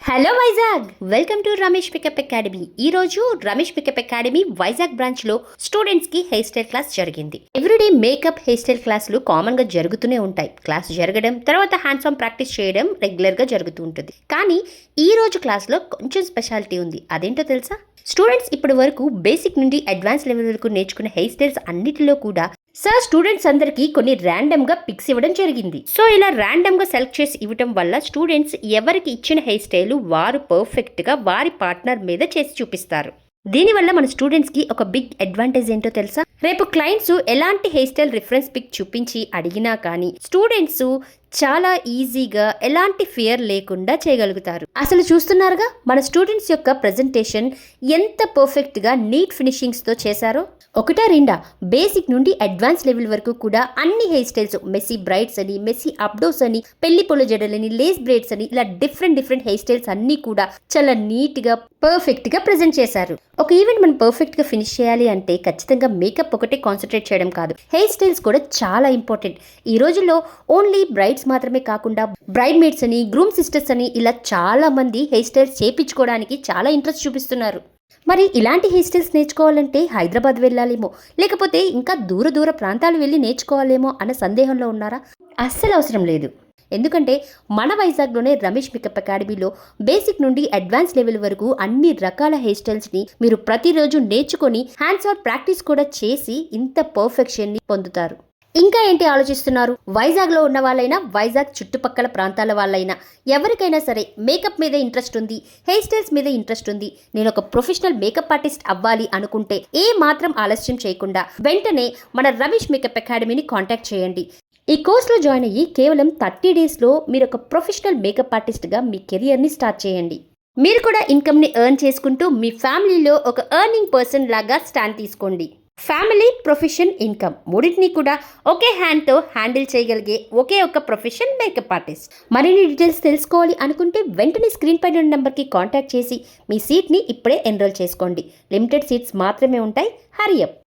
Hello Vizag, welcome to Ramesh pickup academy. ఈ రోజు Ramesh pickup academy Vizag branch లో స్టూడెంట్స్ కి హెయిర్ స్టైల్ క్లాస్ జరిగింది. ఎవ్రీడే మేకప్ హెయిర్ స్టైల్ క్లాసులు కామన్ గా జరుగుతూనే ఉంటాయి. క్లాస్ జరగడం తర్వాత హ్యాండ్స్ ఆన్ ప్రాక్టీస్ చేయడం రెగ్యులర్ గా జరుగుతూ ఉంటుంది. కానీ ఈ రోజు క్లాస్ లో కొంచెం స్పెషాలిటీ ఉంది. అదేంటో తెలుసా? స్టూడెంట్స్ ఇప్పటి వరకు బేసిక్ నుండి అడ్వాన్స్ లెవెల్ వరకు నేర్చుకున్న హెయిర్ స్టైల్స్ అన్నిటిలో కూడా స్టూడెంట్స్ అందరికి కొన్ని ర్యాండమ్ గా పిక్స్ ఇవ్వడం జరిగింది. సో ఇలా ర్యాండమ్ గా సెలెక్ట్ చేసి ఇవ్వడం వల్ల స్టూడెంట్స్ ఎవరికి ఇచ్చిన హెయిర్ స్టైల్ వారు పర్ఫెక్ట్ గా వారి పార్ట్నర్ మీద చేసి చూపిస్తారు. దీనివల్ల మన స్టూడెంట్స్ కి ఒక బిగ్ అడ్వాంటేజ్ ఏంటో తెలుసా? రేపు క్లయింట్స్ ఎలాంటి హెయిర్ స్టైల్ రిఫరెన్స్ పిక్ చూపించి అడిగినా కానీ స్టూడెంట్స్ చాలా ఈజీగా ఎలాంటి ఫియర్ లేకుండా చేయగలుగుతారు. అసలు చూస్తున్నారుగా మన స్టూడెంట్స్ యొక్క ప్రెజెంటేషన్ ఎంత పర్ఫెక్ట్ గా నీట్ ఫినిషింగ్స్ తో చేశారో. ఒకటా రెండా, బేసిక్ నుండి అడ్వాన్స్ లెవెల్ వరకు కూడా అన్ని హెయిర్ స్టైల్స్, మెస్సీ బ్రైడ్స్ అని, మెస్సీ అప్డోస్ అని, పెళ్లి పొల జడలని, లేస్ బ్రైడ్స్ అని, ఇలా డిఫరెంట్ హెయిర్ స్టైల్స్ అన్ని కూడా చాలా నీట్ గా పర్ఫెక్ట్ గా ప్రెజెంట్ చేశారు. ఒక ఈవెంట్ మనం పర్ఫెక్ట్ గా ఫినిష్ చేయాలి అంటే ఖచ్చితంగా మేకప్ ఒకటే కాన్సన్ట్రేట్ చేయడం కాదు, హెయిర్ స్టైల్స్ కూడా చాలా ఇంపార్టెంట్. ఈ రోజుల్లో ఓన్లీ బ్రైడ్స్ మాత్రమే కాకుండా బ్రైడ్ మేడ్స్ అని, గ్రూమ్ సిస్టర్స్ అని ఇలా చాలా మంది హెయిర్ స్టైల్స్ చేయించుకోవడానికి చాలా ఇంట్రెస్ట్ చూపిస్తున్నారు. మరి ఇలాంటి హెయిర్ స్టైల్స్ నేర్చుకోవాలంటే హైదరాబాద్ వెళ్ళాలేమో, లేకపోతే ఇంకా దూర ప్రాంతాలు వెళ్ళి నేర్చుకోవాలేమో అన్న సందేహంలో ఉన్నారా? అస్సలు అవసరం లేదు. ఎందుకంటే మన వైజాగ్లోనే రమేష్ పికప్ అకాడమీలో బేసిక్ నుండి అడ్వాన్స్ లెవెల్ వరకు అన్ని రకాల హెయిర్ స్టైల్స్ని మీరు ప్రతిరోజు నేర్చుకొని హ్యాండ్స్ ఆన్ ప్రాక్టీస్ కూడా చేసి ఇంత పర్ఫెక్షన్ని పొందుతారు. ఇంకా ఏంటి ఆలోచిస్తున్నారు? వైజాగ్లో ఉన్న వాళ్ళైనా, వైజాగ్ చుట్టుపక్కల ప్రాంతాల వాళ్ళైనా, ఎవరికైనా సరే మేకప్ మీద ఇంట్రెస్ట్ ఉంది, హెయిర్ స్టైల్స్ మీద ఇంట్రెస్ట్ ఉంది, నేను ఒక ప్రొఫెషనల్ మేకప్ ఆర్టిస్ట్ అవ్వాలి అనుకుంటే ఏ మాత్రం ఆలస్యం చేయకుండా వెంటనే మన రమేష్ మేకప్ అకాడమీని కాంటాక్ట్ చేయండి. ఈ కోర్సులో జాయిన్ అయ్యి కేవలం 30 డేస్లో మీరు ఒక ప్రొఫెషనల్ మేకప్ ఆర్టిస్ట్గా మీ కెరియర్ని స్టార్ట్ చేయండి. మీరు కూడా ఇన్కమ్ని ఎర్న్ చేసుకుంటూ మీ ఫ్యామిలీలో ఒక ఎర్నింగ్ పర్సన్ లాగా స్టాండ్ తీసుకోండి. ఫ్యామిలీ, ప్రొఫెషన్, ఇన్కమ్ మూడింటిని కూడా ఒకే హ్యాండ్తో హ్యాండిల్ చేయగలిగే ఒకే ఒక ప్రొఫెషన్ మేకప్ ఆర్టిస్ట్. మరిన్ని డీటెయిల్స్ తెలుసుకోవాలి అనుకుంటే వెంటనే స్క్రీన్ పైన నెంబర్కి కాంటాక్ట్ చేసి మీ సీట్ని ఇప్పుడే ఎన్రోల్ చేసుకోండి. లిమిటెడ్ సీట్స్ మాత్రమే ఉంటాయి. హరి అప్.